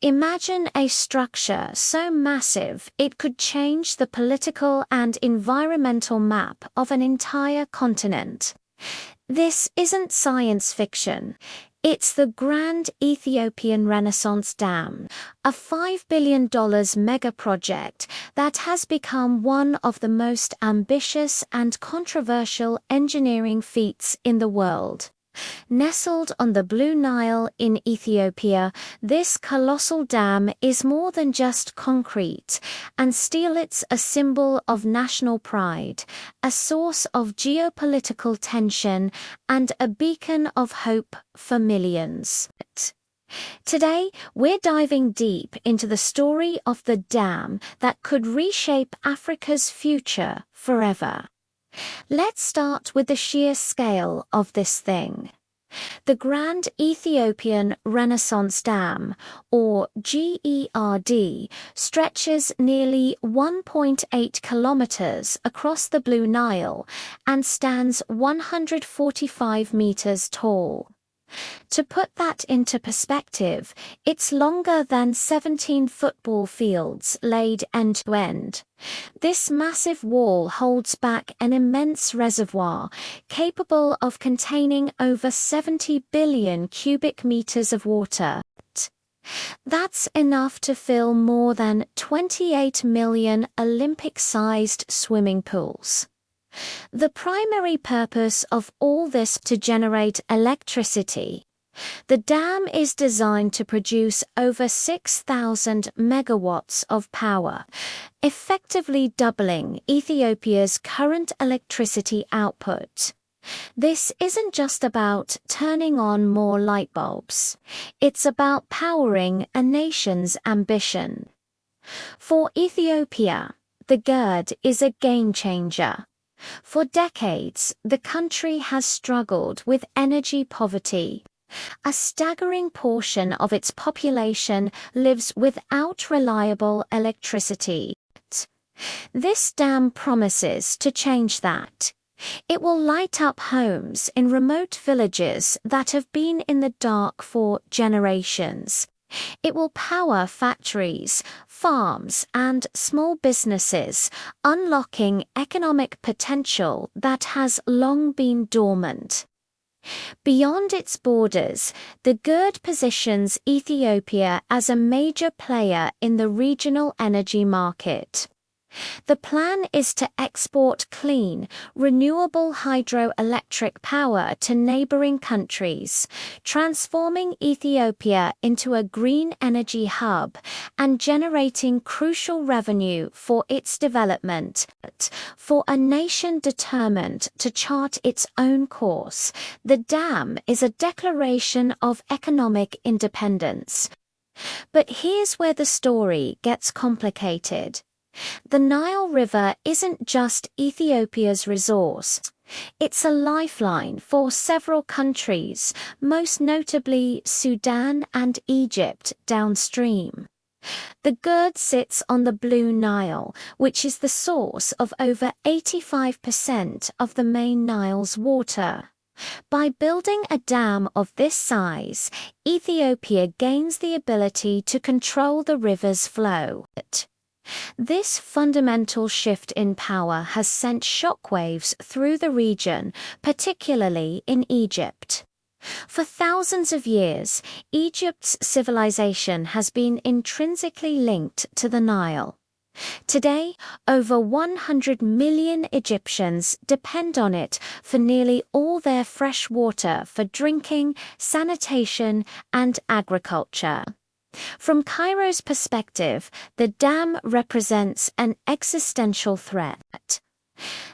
Imagine a structure so massive it could change the political and environmental map of an entire continent. This isn't science fiction. It's the Grand Ethiopian Renaissance Dam, a $5 billion mega-project that has become one of the most ambitious and controversial engineering feats in the world. Nestled on the Blue Nile in Ethiopia, this colossal dam is more than just concrete and steel. It's a symbol of national pride, a source of geopolitical tension, and a beacon of hope for millions. Today, we're diving deep into the story of the dam that could reshape Africa's future forever. Let's start with the sheer scale of this thing. The Grand Ethiopian Renaissance Dam, or GERD, stretches nearly 1.8 kilometers across the Blue Nile and stands 145 meters tall. To put that into perspective, it's longer than 17 football fields laid end to end. This massive wall holds back an immense reservoir capable of containing over 70 billion cubic meters of water. That's enough to fill more than 28 million Olympic-sized swimming pools. The primary purpose of all this to generate electricity. The dam is designed to produce over 6,000 megawatts of power, effectively doubling Ethiopia's current electricity output. This isn't just about turning on more light bulbs. It's about powering a nation's ambition. For Ethiopia, the GERD is a game changer. For decades, the country has struggled with energy poverty. A staggering portion of its population lives without reliable electricity. This dam promises to change that. It will light up homes in remote villages that have been in the dark for generations. It will power factories, farms, and small businesses, unlocking economic potential that has long been dormant. Beyond its borders, the GERD positions Ethiopia as a major player in the regional energy market. The plan is to export clean, renewable hydroelectric power to neighboring countries, transforming Ethiopia into a green energy hub and generating crucial revenue for its development. For a nation determined to chart its own course, the dam is a declaration of economic independence. But here's where the story gets complicated. The Nile River isn't just Ethiopia's resource. It's a lifeline for several countries, most notably Sudan and Egypt downstream. The GERD sits on the Blue Nile, which is the source of over 85% of the main Nile's water. By building a dam of this size, Ethiopia gains the ability to control the river's flow. This fundamental shift in power has sent shockwaves through the region, particularly in Egypt. For thousands of years, Egypt's civilization has been intrinsically linked to the Nile. Today, over 100 million Egyptians depend on it for nearly all their fresh water for drinking, sanitation, and agriculture. From Cairo's perspective, the dam represents an existential threat.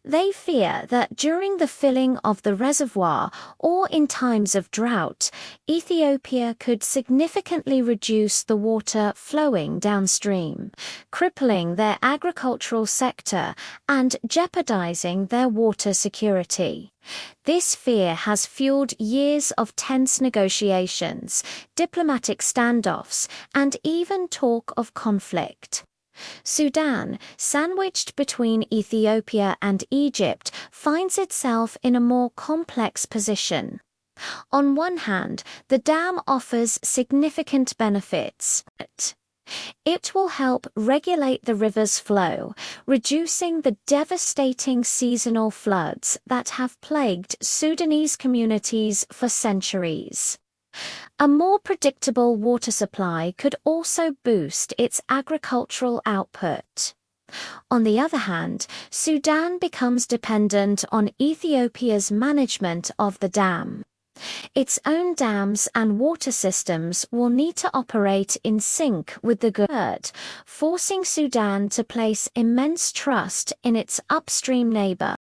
They fear that during the filling of the reservoir or in times of drought, Ethiopia could significantly reduce the water flowing downstream, crippling their agricultural sector and jeopardizing their water security. This fear has fueled years of tense negotiations, diplomatic standoffs, and even talk of conflict. Sudan, sandwiched between Ethiopia and Egypt, finds itself in a more complex position. On one hand, the dam offers significant benefits. It will help regulate the river's flow, reducing the devastating seasonal floods that have plagued Sudanese communities for centuries. A more predictable water supply could also boost its agricultural output. On the other hand, Sudan becomes dependent on Ethiopia's management of the dam. Its own dams and water systems will need to operate in sync with the GERD, forcing Sudan to place immense trust in its upstream neighbor.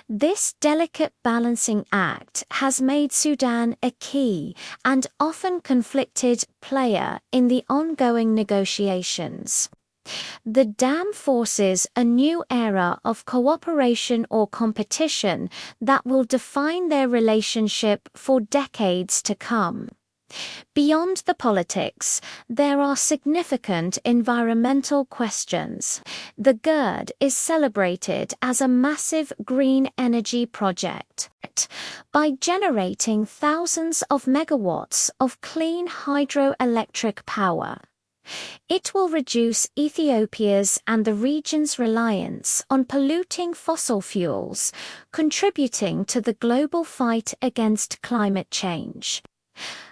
This delicate balancing act has made Sudan a key and often conflicted player in the ongoing negotiations. The dam forces a new era of cooperation or competition that will define their relationship for decades to come. Beyond the politics, there are significant environmental questions. The GERD is celebrated as a massive green energy project. By generating thousands of megawatts of clean hydroelectric power, it will reduce Ethiopia's and the region's reliance on polluting fossil fuels, contributing to the global fight against climate change.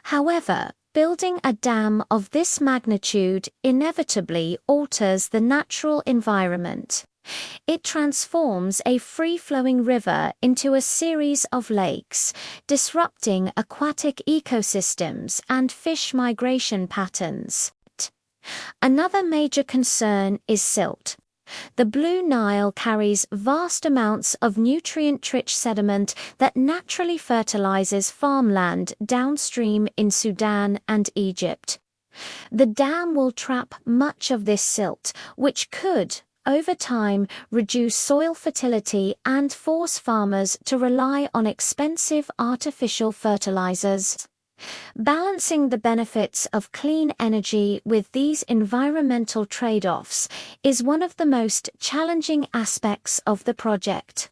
However, building a dam of this magnitude inevitably alters the natural environment. It transforms a free-flowing river into a series of lakes, disrupting aquatic ecosystems and fish migration patterns. Another major concern is silt. The Blue Nile carries vast amounts of nutrient-rich sediment that naturally fertilizes farmland downstream in Sudan and Egypt. The dam will trap much of this silt, which could, over time, reduce soil fertility and force farmers to rely on expensive artificial fertilizers. Balancing the benefits of clean energy with these environmental trade-offs is one of the most challenging aspects of the project.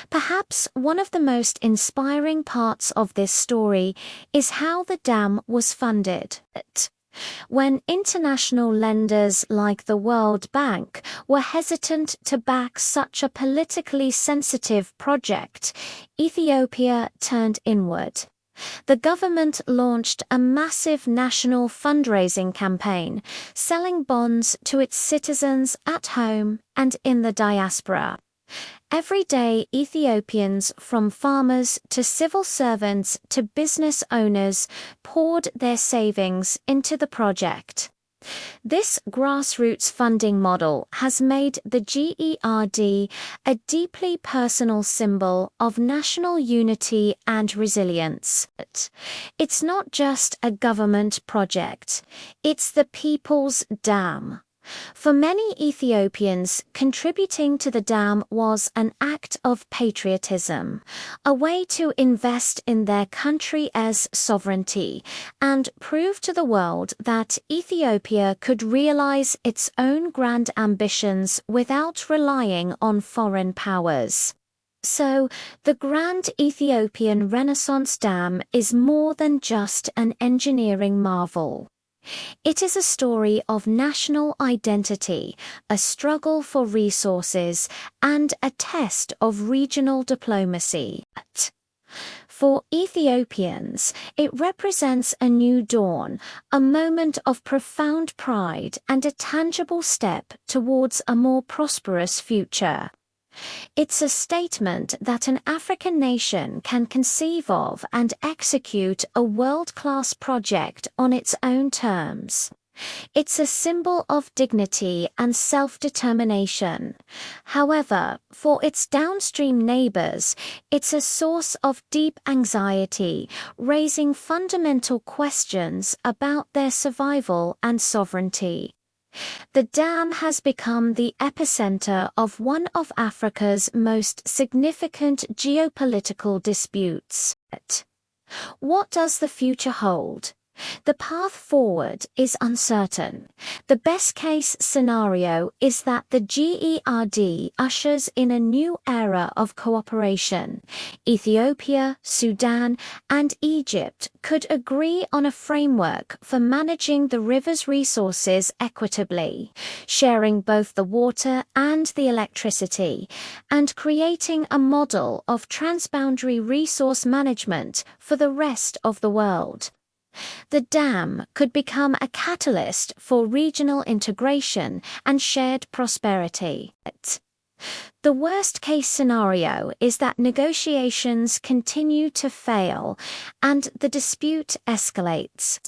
Perhaps one of the most inspiring parts of this story is how the dam was funded. When international lenders like the World Bank were hesitant to back such a politically sensitive project, Ethiopia turned inward. The government launched a massive national fundraising campaign, selling bonds to its citizens at home and in the diaspora. Everyday Ethiopians, from farmers to civil servants to business owners, poured their savings into the project. This grassroots funding model has made the GERD a deeply personal symbol of national unity and resilience. It's not just a government project, it's the people's dam. For many Ethiopians, contributing to the dam was an act of patriotism, a way to invest in their country as sovereignty, and prove to the world that Ethiopia could realize its own grand ambitions without relying on foreign powers. So, the Grand Ethiopian Renaissance Dam is more than just an engineering marvel. It is a story of national identity, a struggle for resources, and a test of regional diplomacy. For Ethiopians, it represents a new dawn, a moment of profound pride and a tangible step towards a more prosperous future. It's a statement that an African nation can conceive of and execute a world-class project on its own terms. It's a symbol of dignity and self-determination. However, for its downstream neighbors, it's a source of deep anxiety, raising fundamental questions about their survival and sovereignty. The dam has become the epicenter of one of Africa's most significant geopolitical disputes. What does the future hold? The path forward is uncertain. The best-case scenario is that the GERD ushers in a new era of cooperation. Ethiopia, Sudan, and Egypt could agree on a framework for managing the river's resources equitably, sharing both the water and the electricity, and creating a model of transboundary resource management for the rest of the world. The dam could become a catalyst for regional integration and shared prosperity. The worst-case scenario is that negotiations continue to fail and the dispute escalates.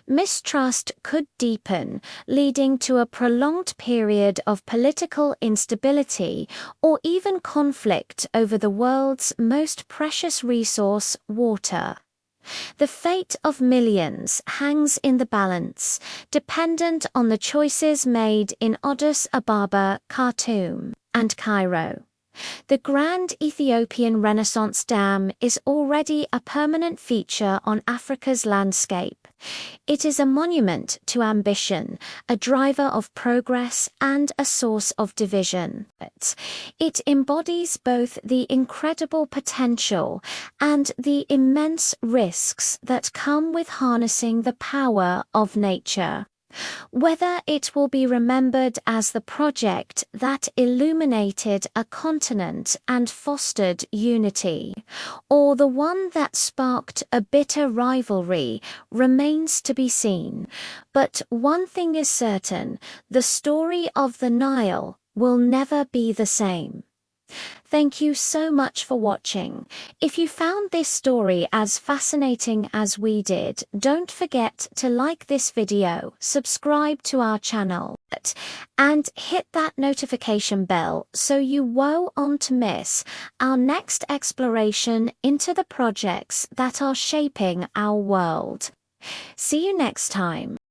Mistrust could deepen, leading to a prolonged period of political instability or even conflict over the world's most precious resource, water. The fate of millions hangs in the balance, dependent on the choices made in Addis Ababa, Khartoum, and Cairo. The Grand Ethiopian Renaissance Dam is already a permanent feature on Africa's landscape. It is a monument to ambition, a driver of progress, and a source of division. It embodies both the incredible potential and the immense risks that come with harnessing the power of nature. Whether it will be remembered as the project that illuminated a continent and fostered unity, or the one that sparked a bitter rivalry, remains to be seen. But one thing is certain: the story of the Nile will never be the same. Thank you so much for watching. If you found this story as fascinating as we did, don't forget to like this video, subscribe to our channel, and hit that notification bell so you won't miss our next exploration into the projects that are shaping our world. See you next time.